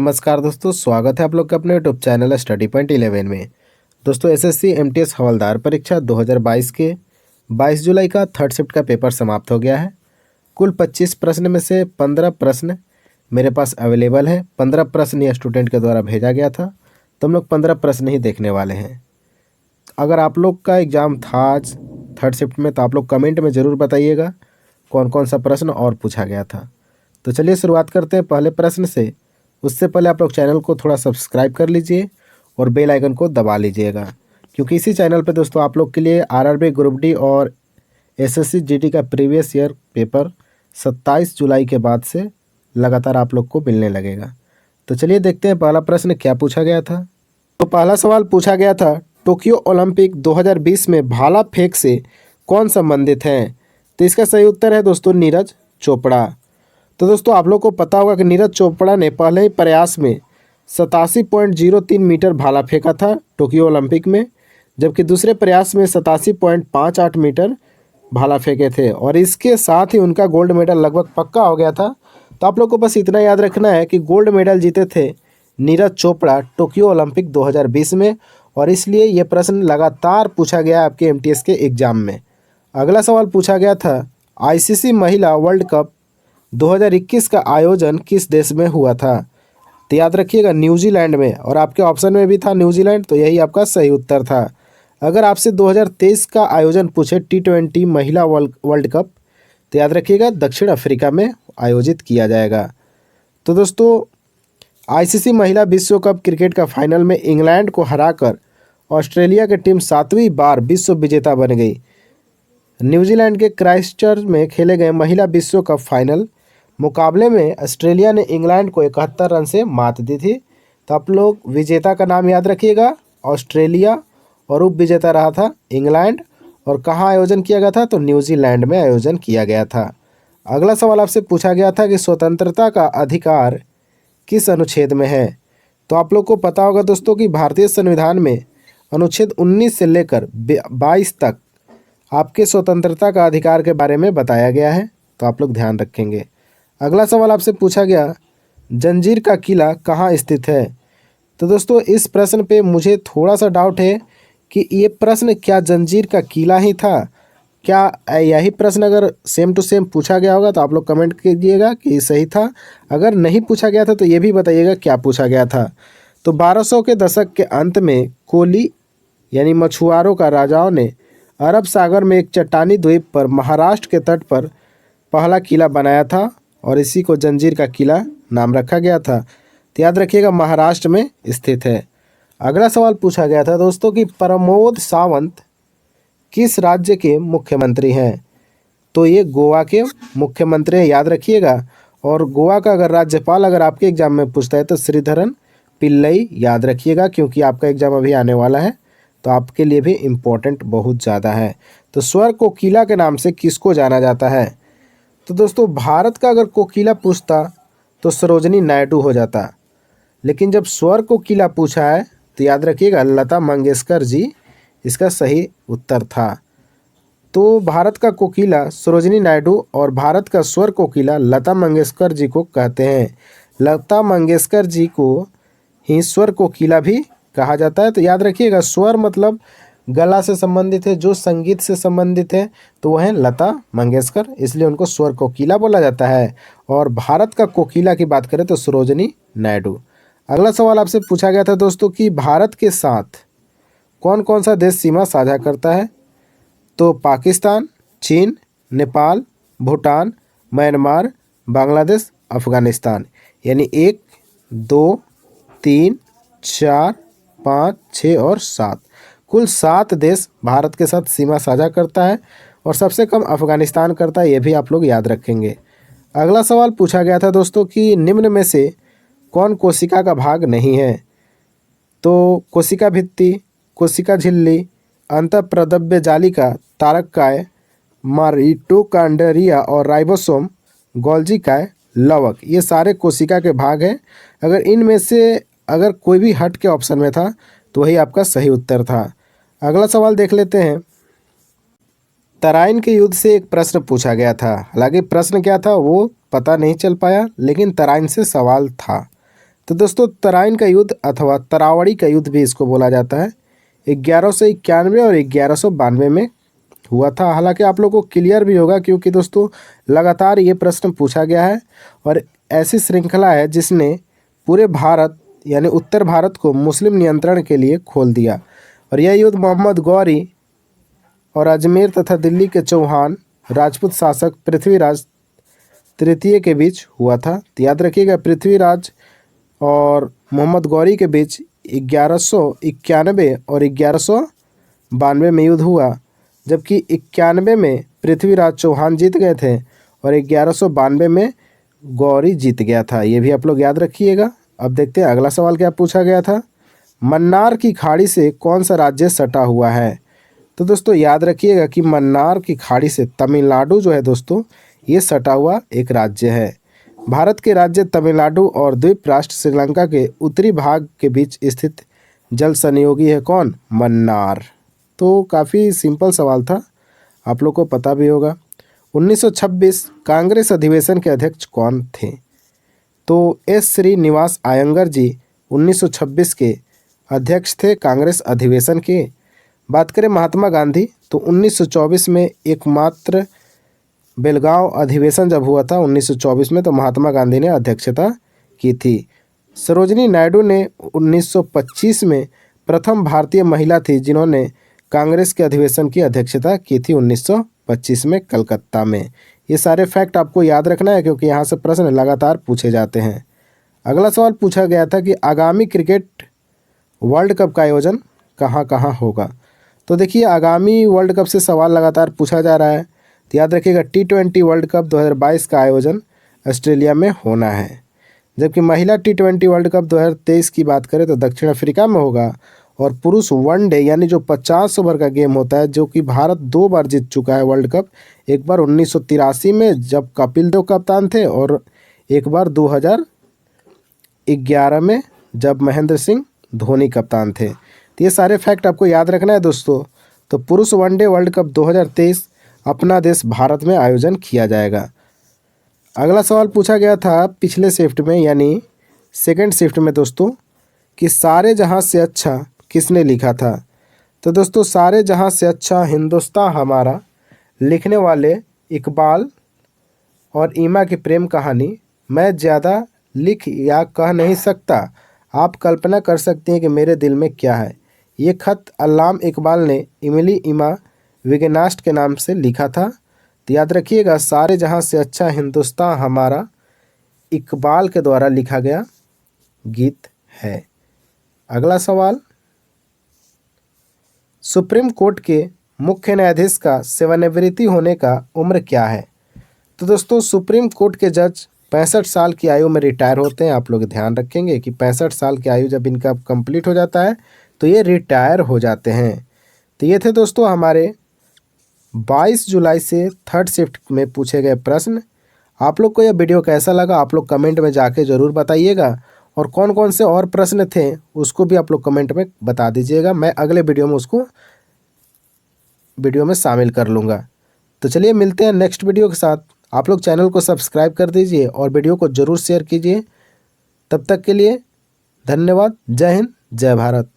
नमस्कार दोस्तों, स्वागत है आप लोग के अपने यूट्यूब चैनल स्टडी पॉइंट 11 में। दोस्तों एसएससी एमटीएस हवलदार परीक्षा 2022 के 22 जुलाई का थर्ड शिफ्ट का पेपर समाप्त हो गया है। कुल 25 प्रश्न में से 15 प्रश्न मेरे पास अवेलेबल है। 15 प्रश्न यह स्टूडेंट के द्वारा भेजा गया था, तो हम लोग 15 प्रश्न ही देखने वाले हैं। अगर आप लोग का एग्ज़ाम था आज थर्ड शिफ्ट में, तो आप लोग कमेंट में ज़रूर बताइएगा कौन कौन सा प्रश्न और पूछा गया था। तो चलिए शुरुआत करते हैं पहले प्रश्न से। उससे पहले आप लोग चैनल को थोड़ा सब्सक्राइब कर लीजिए और बेल आइकन को दबा लीजिएगा, क्योंकि इसी चैनल पर दोस्तों आप लोग के लिए आरआरबी ग्रुप डी और एसएससी जीडी का प्रीवियस ईयर पेपर 27 जुलाई के बाद से लगातार आप लोग को मिलने लगेगा। तो चलिए देखते हैं पहला प्रश्न क्या पूछा गया था। तो पहला सवाल पूछा गया था, टोक्यो ओलंपिक 2020 में भाला फेंक से कौन संबंधित हैं? तो इसका सही उत्तर है दोस्तों नीरज चोपड़ा। तो दोस्तों आप लोग को पता होगा कि नीरज चोपड़ा ने पहले ही प्रयास में 87.03 मीटर भाला फेंका था टोक्यो ओलंपिक में, जबकि दूसरे प्रयास में 87.58 मीटर भाला फेंके थे और इसके साथ ही उनका गोल्ड मेडल लगभग पक्का हो गया था। तो आप लोग को बस इतना याद रखना है कि गोल्ड मेडल जीते थे नीरज चोपड़ा टोक्यो ओलंपिक 2020 में, और इसलिए ये प्रश्न लगातार पूछा गया आपके एमटीएस के एग्ज़ाम में। अगला सवाल पूछा गया था, आईसीसी महिला वर्ल्ड कप 2021 का आयोजन किस देश में हुआ था? तो याद रखिएगा न्यूजीलैंड में, और आपके ऑप्शन में भी था न्यूजीलैंड, तो यही आपका सही उत्तर था। अगर आपसे 2023 का आयोजन पूछे T20 महिला वर्ल्ड कप, तो याद रखिएगा दक्षिण अफ्रीका में आयोजित किया जाएगा। तो दोस्तों आईसीसी महिला विश्व कप क्रिकेट का फाइनल में इंग्लैंड को हराकर ऑस्ट्रेलिया की टीम 7वीं बार विश्व विजेता बन गई। न्यूजीलैंड के क्राइस्टचर्च में खेले गए महिला विश्व कप फाइनल मुकाबले में ऑस्ट्रेलिया ने इंग्लैंड को 71 रन से मात दी थी। तो आप लोग विजेता का नाम याद रखिएगा ऑस्ट्रेलिया, और उप विजेता रहा था इंग्लैंड। और कहाँ आयोजन किया गया था? तो न्यूजीलैंड में आयोजन किया गया था। अगला सवाल आपसे पूछा गया था कि स्वतंत्रता का अधिकार किस अनुच्छेद में है? तो आप लोग को पता होगा दोस्तों कि भारतीय संविधान में अनुच्छेद 19 से लेकर 22 तक आपके स्वतंत्रता का अधिकार के बारे में बताया गया है, तो आप लोग ध्यान रखेंगे। अगला सवाल आपसे पूछा गया, जंजीर का किला कहाँ स्थित है? तो दोस्तों इस प्रश्न पे मुझे थोड़ा सा डाउट है कि ये प्रश्न क्या जंजीर का किला ही था? क्या यही प्रश्न अगर सेम टू सेम पूछा गया होगा तो आप लोग कमेंट कीजिएगा कि सही था। अगर नहीं पूछा गया था तो ये भी बताइएगा क्या पूछा गया था। तो 1200 के दशक के अंत में कोली यानी मछुआरों का राजाओं ने अरब सागर में एक चट्टानी द्वीप पर महाराष्ट्र के तट पर पहला किला बनाया था, और इसी को जंजीर का किला नाम रखा गया था। तो याद रखिएगा महाराष्ट्र में स्थित है। अगला सवाल पूछा गया था दोस्तों कि प्रमोद सावंत किस राज्य के मुख्यमंत्री हैं? तो ये गोवा के मुख्यमंत्री हैं, याद रखिएगा। और गोवा का अगर राज्यपाल अगर आपके एग्जाम में पूछता है तो श्रीधरन पिल्लई याद रखिएगा, क्योंकि आपका एग्जाम अभी आने वाला है, तो आपके लिए भी इम्पोर्टेंट बहुत ज़्यादा है। तो स्वर कोकिला के नाम से किसको जाना जाता है? तो दोस्तों भारत का अगर कोकिला पूछता तो सरोजनी नायडू हो जाता, लेकिन जब स्वर कोकिला पूछा है तो याद रखिएगा लता मंगेशकर जी इसका सही उत्तर था। तो भारत का कोकिला सरोजनी नायडू और भारत का स्वर कोकिला लता मंगेशकर जी को कहते हैं। लता मंगेशकर जी को ही स्वर कोकिला भी कहा जाता है। तो याद रखिएगा स्वर मतलब गला से संबंधित है, जो संगीत से संबंधित है, तो वह है लता मंगेशकर, इसलिए उनको स्वर कोकिला बोला जाता है। और भारत का कोकिला की बात करें तो सरोजनी नायडू। अगला सवाल आपसे पूछा गया था दोस्तों कि भारत के साथ कौन कौन सा देश सीमा साझा करता है? तो पाकिस्तान, चीन, नेपाल, भूटान, म्यांमार, बांग्लादेश, अफगानिस्तान, यानी 1, 2, 3, 4, 5, 6 और 7, कुल 7 देश भारत के साथ सीमा साझा करता है, और सबसे कम अफगानिस्तान करता है, ये भी आप लोग याद रखेंगे। अगला सवाल पूछा गया था दोस्तों कि निम्न में से कौन कोशिका का भाग नहीं है? तो कोशिका भित्ति, कोशिका झिल्ली, अंतःप्रद्रव्य जालिका, तारककाय, माइटोकॉन्ड्रिया और राइबोसोम, गोल्गी काय, लवक, ये सारे कोशिका के भाग हैं। अगर इनमें से अगर कोई भी हट के ऑप्शन में था तो वही आपका सही उत्तर था। अगला सवाल देख लेते हैं। तराइन के युद्ध से एक प्रश्न पूछा गया था, हालांकि प्रश्न क्या था वो पता नहीं चल पाया, लेकिन तराइन से सवाल था। तो दोस्तों तराइन का युद्ध अथवा तरावड़ी का युद्ध भी इसको बोला जाता है 1191 और 1192 में हुआ था। हालांकि आप लोगों को क्लियर भी होगा क्योंकि दोस्तों लगातार ये प्रश्न पूछा गया है और ऐसी श्रृंखला है जिसने पूरे भारत यानी उत्तर भारत को मुस्लिम नियंत्रण के लिए खोल दिया। और यह युद्ध मोहम्मद गौरी और अजमेर तथा दिल्ली के चौहान राजपूत शासक पृथ्वीराज तृतीय के बीच हुआ था। तो याद रखिएगा पृथ्वीराज और मोहम्मद गौरी के बीच 1191 और 1192 में युद्ध हुआ, जबकि 91 में पृथ्वीराज चौहान जीत गए थे और 1192 में गौरी जीत गया था। ये भी आप लोग याद रखिएगा। अब देखते हैं अगला सवाल क्या पूछा गया था। मन्नार की खाड़ी से कौन सा राज्य सटा हुआ है? तो दोस्तों याद रखिएगा कि मन्नार की खाड़ी से तमिलनाडु जो है दोस्तों ये सटा हुआ एक राज्य है। भारत के राज्य तमिलनाडु और द्वीप राष्ट्र श्रीलंका के उत्तरी भाग के बीच स्थित जल संयोगी है कौन? मन्नार। तो काफ़ी सिंपल सवाल था, आप लोग को पता भी होगा। 1926 कांग्रेस अधिवेशन के अध्यक्ष कौन थे? तो एस श्रीनिवास अयंगर जी 1926 के अध्यक्ष थे कांग्रेस अधिवेशन के। बात करें महात्मा गांधी तो 1924 में एकमात्र बेलगांव अधिवेशन जब हुआ था 1924 में, तो महात्मा गांधी ने अध्यक्षता की थी। सरोजिनी नायडू ने 1925 में प्रथम भारतीय महिला थी जिन्होंने कांग्रेस के अधिवेशन की अध्यक्षता की थी 1925 में कलकत्ता में। ये सारे फैक्ट आपको याद रखना है क्योंकि यहाँ से प्रश्न लगातार पूछे जाते हैं। अगला सवाल पूछा गया था कि आगामी क्रिकेट वर्ल्ड कप का आयोजन कहाँ कहाँ होगा? तो देखिए आगामी वर्ल्ड कप से सवाल लगातार पूछा जा रहा है, तो याद रखिएगा T20 वर्ल्ड कप 2022 का आयोजन ऑस्ट्रेलिया में होना है। जबकि महिला T20 वर्ल्ड कप 2023 की बात करें तो दक्षिण अफ्रीका में होगा। और पुरुष वनडे यानी जो 50 ओवर का गेम होता है, जो कि भारत 2 बार जीत चुका है वर्ल्ड कप, एक बार 1983 में जब कपिल देव कप्तान थे और एक बार 2011 में जब महेंद्र सिंह धोनी कप्तान थे। तो ये सारे फैक्ट आपको याद रखना है दोस्तों। तो पुरुष वनडे वर्ल्ड कप 2023 अपना देश भारत में आयोजन किया जाएगा। अगला सवाल पूछा गया था पिछले शिफ्ट में यानी सेकंड शिफ्ट में दोस्तों कि सारे जहां से अच्छा किसने लिखा था? तो दोस्तों सारे जहां से अच्छा हिंदुस्तान हमारा लिखने वाले इकबाल और ईमा की प्रेम कहानी मैं ज़्यादा लिख या कह नहीं सकता, आप कल्पना कर सकती हैं कि मेरे दिल में क्या है। ये खत अल्लामा इकबाल ने इमली ईमा विगनास्ट के नाम से लिखा था। तो याद रखिएगा सारे जहां से अच्छा हिंदुस्तान हमारा इकबाल के द्वारा लिखा गया गीत है। अगला सवाल, सुप्रीम कोर्ट के मुख्य न्यायाधीश का सेवानिवृत्ति होने का उम्र क्या है? तो दोस्तों सुप्रीम कोर्ट के जज 65 साल की आयु में रिटायर होते हैं। आप लोग ध्यान रखेंगे कि 65 साल की आयु जब इनका कंप्लीट हो जाता है तो ये रिटायर हो जाते हैं। तो ये थे दोस्तों हमारे 22 जुलाई से थर्ड शिफ्ट में पूछे गए प्रश्न। आप लोग को यह वीडियो कैसा लगा आप लोग कमेंट में जाके ज़रूर बताइएगा, और कौन कौन से और प्रश्न थे उसको भी आप लोग कमेंट में बता दीजिएगा। मैं अगले वीडियो में उसको वीडियो में शामिल कर लूँगा। तो चलिए मिलते हैं नेक्स्ट वीडियो के साथ। आप लोग चैनल को सब्सक्राइब कर दीजिए और वीडियो को ज़रूर शेयर कीजिए। तब तक के लिए धन्यवाद। जय हिंद, जय भारत।